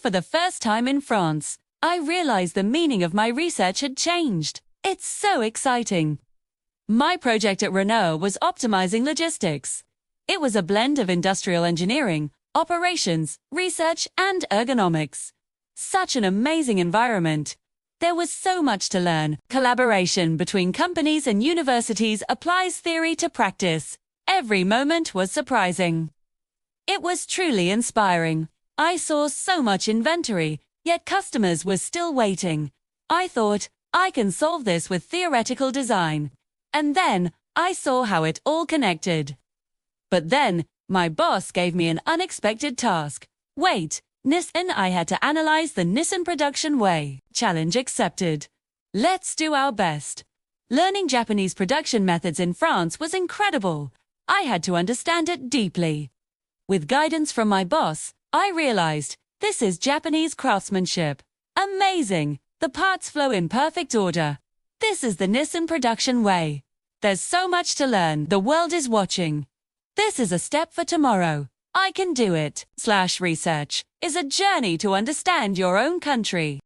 for the first time in France, I realized the meaning of my research had changed. It's so exciting. My project at Renault was optimizing logistics. It was a blend of industrial engineering, operations, research, and ergonomics. Such an amazing environment. There was so much to learn. Collaboration between companies and universities applies theory to practice. Every moment was surprising. It was truly inspiring. I saw so much inventory, yet customers were still waiting. I thought, I can solve this with theoretical design. And then, I saw how it all connected. But then, my boss gave me an unexpected task. Wait, I had to analyze the Nissan Production Way. Challenge accepted. Let's do our best. Learning Japanese production methods in France was incredible. I had to understand it deeply. With guidance from my boss, I realized, this is Japanese craftsmanship. Amazing! The parts flow in perfect order. This is the Nissan Production Way. There's so much to learn. The world is watching. This is a step for tomorrow. I can do it. /research is a journey to understand your own country.